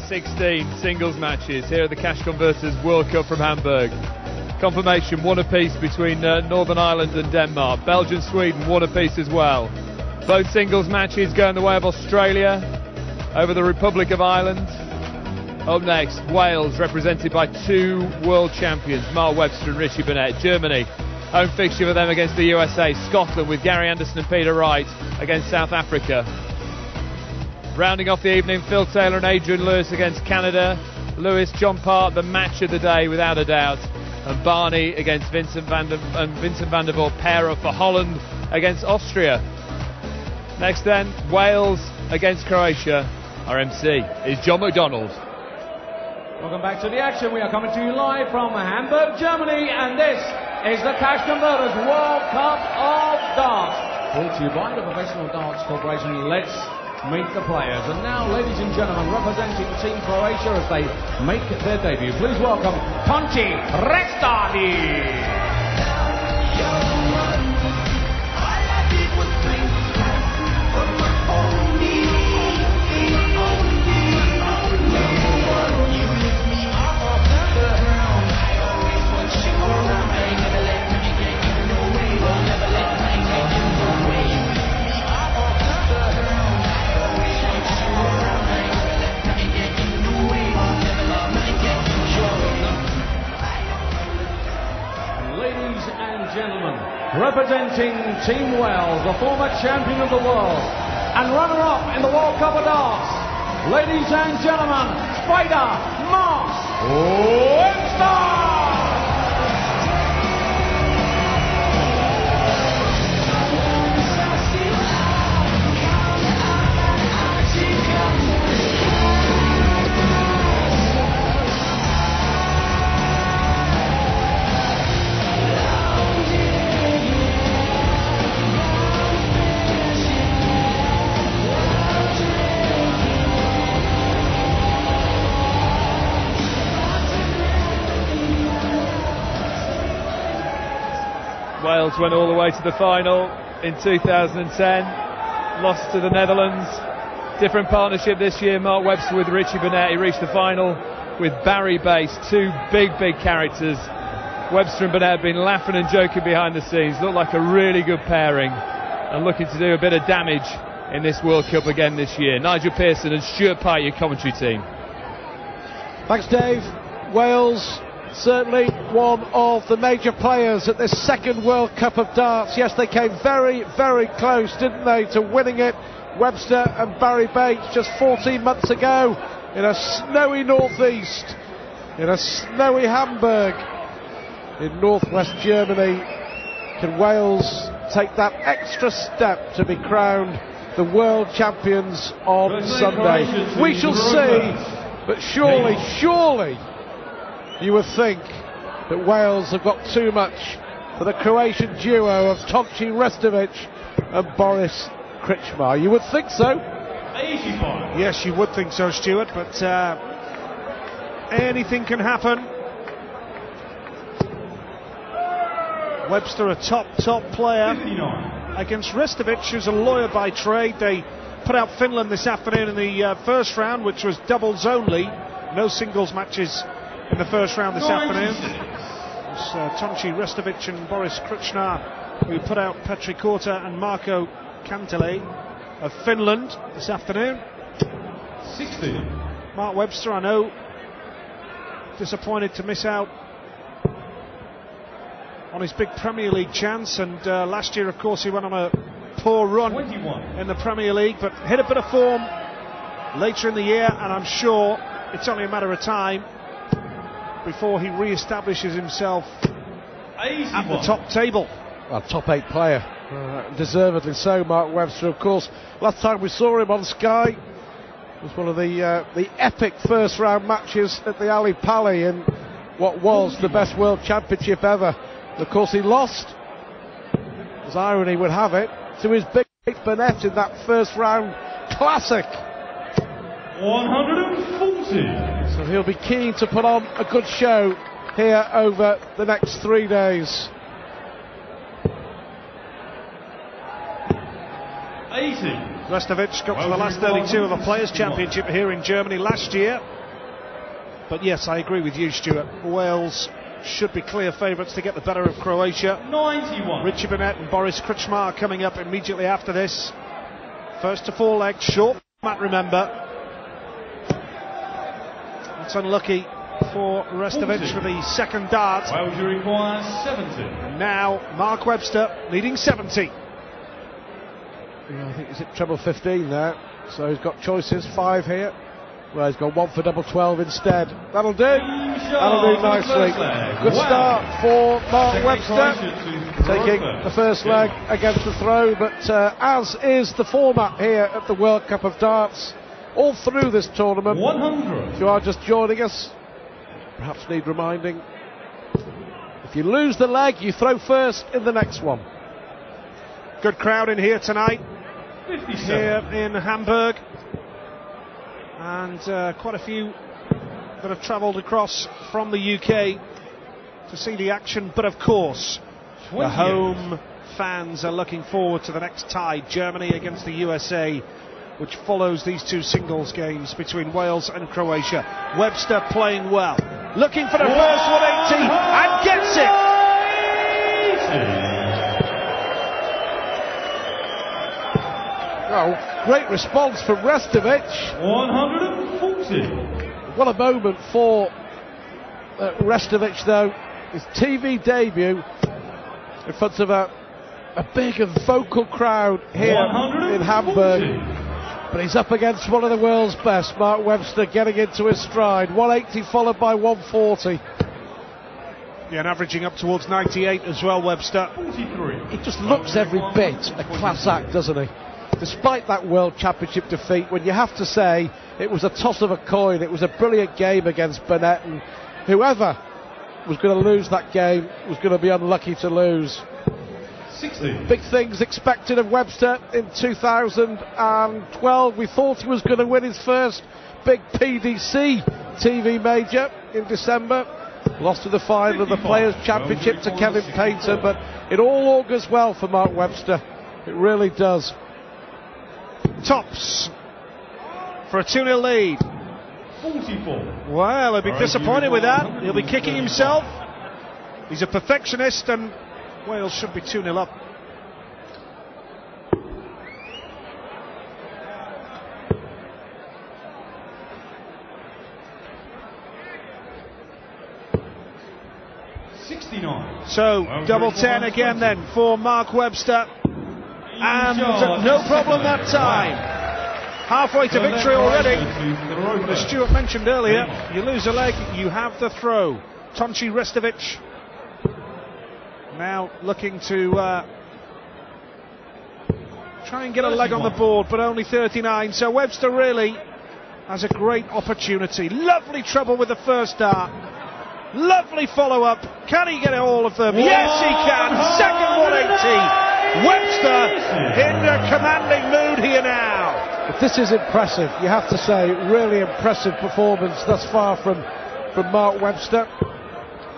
16 singles matches here at the Cash Converters World Cup from Hamburg. Confirmation, one apiece between Northern Ireland and Denmark. Belgium, Sweden, one apiece as well. Both singles matches going the way of Australia over the Republic of Ireland. Up next, Wales, represented by two world champions, Mark Webster and Richie Burnett. Germany, home fixture for them against the USA. Scotland with Gary Anderson and Peter Wright against South Africa. Rounding off the evening, Phil Taylor and Adrian Lewis against Canada. Lewis, John Part, the match of the day without a doubt. And Barney against Vincent van der Voort, pair up for Holland against Austria. Next then, Wales against Croatia. Our MC is John McDonald. Welcome back to the action. We are coming to you live from Hamburg, Germany, and this is the Cash Converters World Cup of Darts. Brought to you by the Professional Darts Corporation. Let's meet the players. And now, ladies and gentlemen, representing Team Croatia as they make their debut, please welcome Tonči Restovic. Representing Team Wales, the former champion of the world and runner-up in the World Cup of Darts, ladies and gentlemen, Spider Mark Webster! Wales went all the way to the final in 2010, lost to the Netherlands. Different partnership this year, Mark Webster with Richie Burnett. He reached the final with Barry Bates, two big characters. Webster and Burnett have been laughing and joking behind the scenes, look like a really good pairing and looking to do a bit of damage in this World Cup again this year. Nigel Pearson and Stuart Pike, your commentary team. Thanks, Dave. Wales, certainly one of the major players at this second World Cup of Darts. Yes, they came very close, didn't they, to winning it. Webster and Barry Bates just 14 months ago in a snowy northeast, in a snowy Hamburg in northwest Germany. Can Wales take that extra step to be crowned the world champions on Sunday? We shall see, but surely you would think that Wales have got too much for the Croatian duo of Tonči Restovic and Boris Krčmar. You would think so. Yes, you would think so, Stuart, but anything can happen. Webster, a top player against Restovic, who's a lawyer by trade. They put out Finland this afternoon in the first round, which was doubles only, no singles matches in the first round this afternoon. It's Tonči Restovic and Boris Krčmar who put out Petri Korta and Marko Kantele of Finland this afternoon. 60. Mark Webster, I know, disappointed to miss out on his big Premier League chance, and last year of course he went on a poor run 21. in the Premier League, but hit a bit of form later in the year, and I'm sure it's only a matter of time before he re-establishes himself at the top table. Well, top 8 player, deservedly so, Mark Webster. Of course, last time we saw him on Sky was one of the epic first round matches at the Ali Pali in what was the best world championship ever. And of course he lost, as irony would have it, to his big Burnett in that first round classic. 140. So he'll be keen to put on a good show here over the next 3 days. 80. Restovic got to the last 32 of the Players' Championship here in Germany last year. But yes, I agree with you, Stuart. Wales should be clear favourites to get the better of Croatia. 91. Richie Burnett and Boris Krčmar coming up immediately after this. First to 4 legs, short format, remember. It's unlucky for Restovic for the second dart. Wales you require 70. And now Mark Webster leading 70. Yeah, I think he's at treble 15 now, so he's got choices, 5 here. Well, he's got 1 for double 12 instead. That'll do. That'll do nicely. Good start for Mark Webster, taking the first leg against the throw, but as is the format here at the World Cup of Darts, all through this tournament, 100. if you are just joining us, perhaps need reminding, if you lose the leg, you throw first in the next one. Good crowd in here tonight, 57. here in Hamburg. And quite a few that have travelled across from the UK to see the action. But of course, the home fans are looking forward to the next tie, Germany against the USA, which follows these two singles games between Wales and Croatia. Webster playing well, looking for the first 180 and gets it. Oh, great response from Restovic. 140. What a moment for Restovic, though. His TV debut in front of a big and vocal crowd here in Hamburg. But he's up against one of the world's best, Mark Webster, getting into his stride. 180 followed by 140. Yeah, and averaging up towards 98 as well, Webster. 43. He just looks every bit a class act, doesn't he? Despite that World Championship defeat, when you have to say it was a toss of a coin, it was a brilliant game against Burnett, and whoever was going to lose that game was going to be unlucky to lose. 60. Big things expected of Webster in 2012. We thought he was going to win his first big PDC TV major in December. Lost in the final of the Players' Championship to Kevin Painter, but it all augurs well for Mark Webster. It really does. Tops for a 2-0 lead. 44. Well, he'll be disappointed with that. He'll be kicking himself. He's a perfectionist, and Wales should be 2-0 up. So, double 10 again then for Mark Webster. And no problem that time. Halfway to victory already. But as Stuart mentioned earlier, you lose a leg, you have the throw. Tonci Restovic now looking to try and get a leg on the board, but only 39. So Webster really has a great opportunity. Lovely trouble with the first dart. Lovely follow-up. Can he get all of them? Yes, he can. Second 180. Webster in a commanding mood here now. But this is impressive, you have to say. Really impressive performance thus far from Mark Webster.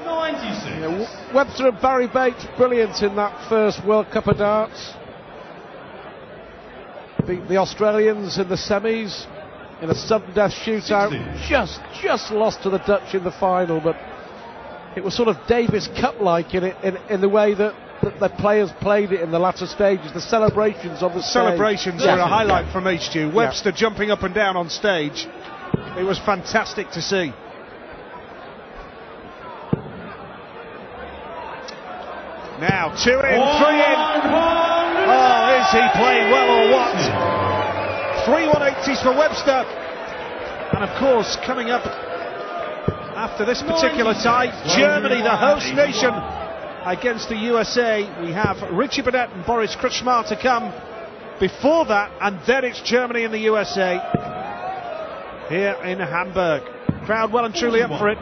96. Webster and Barry Bates, brilliant in that first World Cup of Darts. Beat the Australians in the semis in a sudden death shootout. 60. Just lost to the Dutch in the final, but it was sort of Davis Cup-like in the way that the players played it in the latter stages. The celebrations on the Celebrations stage. were a highlight from HQ. Webster jumping up and down on stage. It was fantastic to see. Now 2 in, 3 in. Oh, is he playing well or what? 3 180s for Webster. And of course, coming up after this particular tie, Germany, the host nation, against the USA. We have Richie Burnett and Boris Krčmar to come before that, and then it's Germany and the USA here in Hamburg. Crowd well and truly up for it.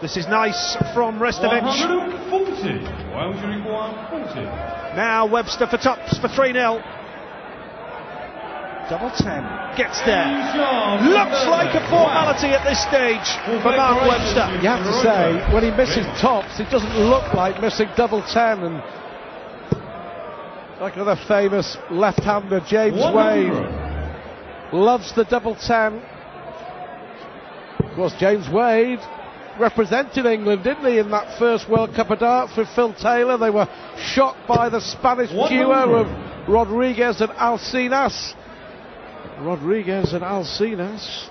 This is nice from Restovic. 140. Wales you require 40. Now Webster for tops for 3-0. Double 10. Gets there. Looks like a formality at this stage for Mark Webster. You have to say, when he misses tops, it doesn't look like missing double 10. And like another famous left-hander, James Wade, loves the double 10. Of course, James Wade represented England, didn't he, in that first World Cup of Darts with Phil Taylor. They were shocked by the Spanish duo of Rodriguez and Alcinas. Rodriguez and Alcinas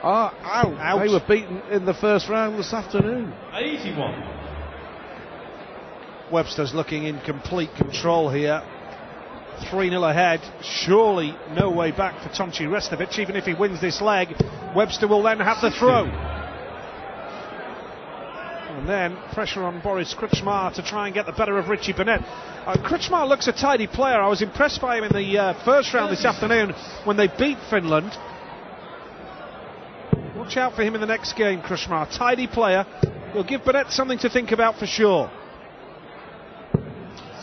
are out. They were beaten in the first round this afternoon. 81. Webster's looking in complete control here. 3-0 ahead. Surely no way back for Tonci Restovic. Even if he wins this leg, Webster will then have the throw. And then pressure on Boris Krčmar to try and get the better of Richie Burnett. Krčmar looks a tidy player. I was impressed by him in the first round this afternoon when they beat Finland. Watch out for him in the next game, Krčmar. Tidy player. He'll give Burnett something to think about for sure.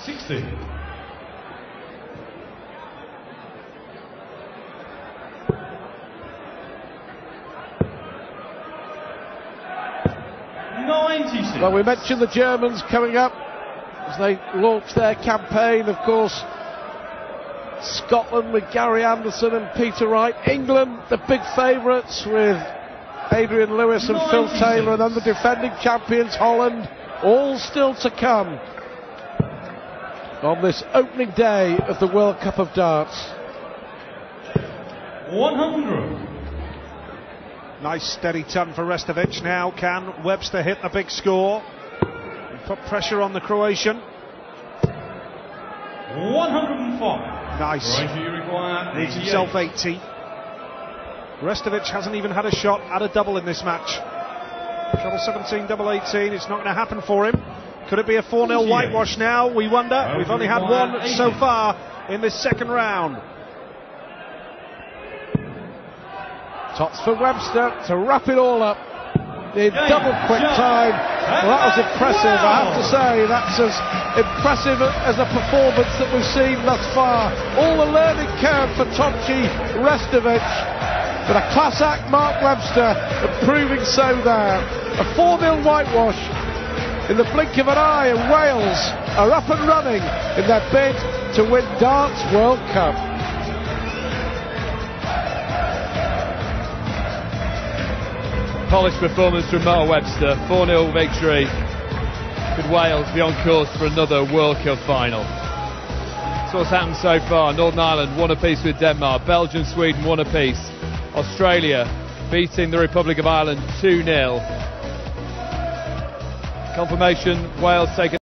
60. Well, we mentioned the Germans coming up as they launch their campaign. Of course, Scotland with Gary Anderson and Peter Wright. England, the big favourites with Adrian Lewis and Phil Taylor, and then the defending champions Holland, all still to come on this opening day of the World Cup of Darts. 100. Nice steady ton for Restovic. Now can Webster hit the big score and put pressure on the Croatian? 105. Nice. Needs himself 80. Restovic hasn't even had a shot at a double in this match. Treble 17, double 18. It's not going to happen for him. Could it be a 4-0 whitewash now? We wonder. We've only had one so far in this second round. Tops for Webster to wrap it all up in double quick time. Well, that was impressive. I have to say, that's as impressive as a performance that we've seen thus far. All the learning curve for Tonci Restovic, but a class act Mark Webster, and proving so there. A 4-0 whitewash in the blink of an eye, and Wales are up and running in their bid to win Darts World Cup. Polished performance from Mark Webster, 4-0 victory, with Wales be on course for another World Cup final. That's what's happened so far. Northern Ireland 1 apiece with Denmark, Belgium, Sweden 1 apiece, Australia beating the Republic of Ireland 2-0. Confirmation, Wales taking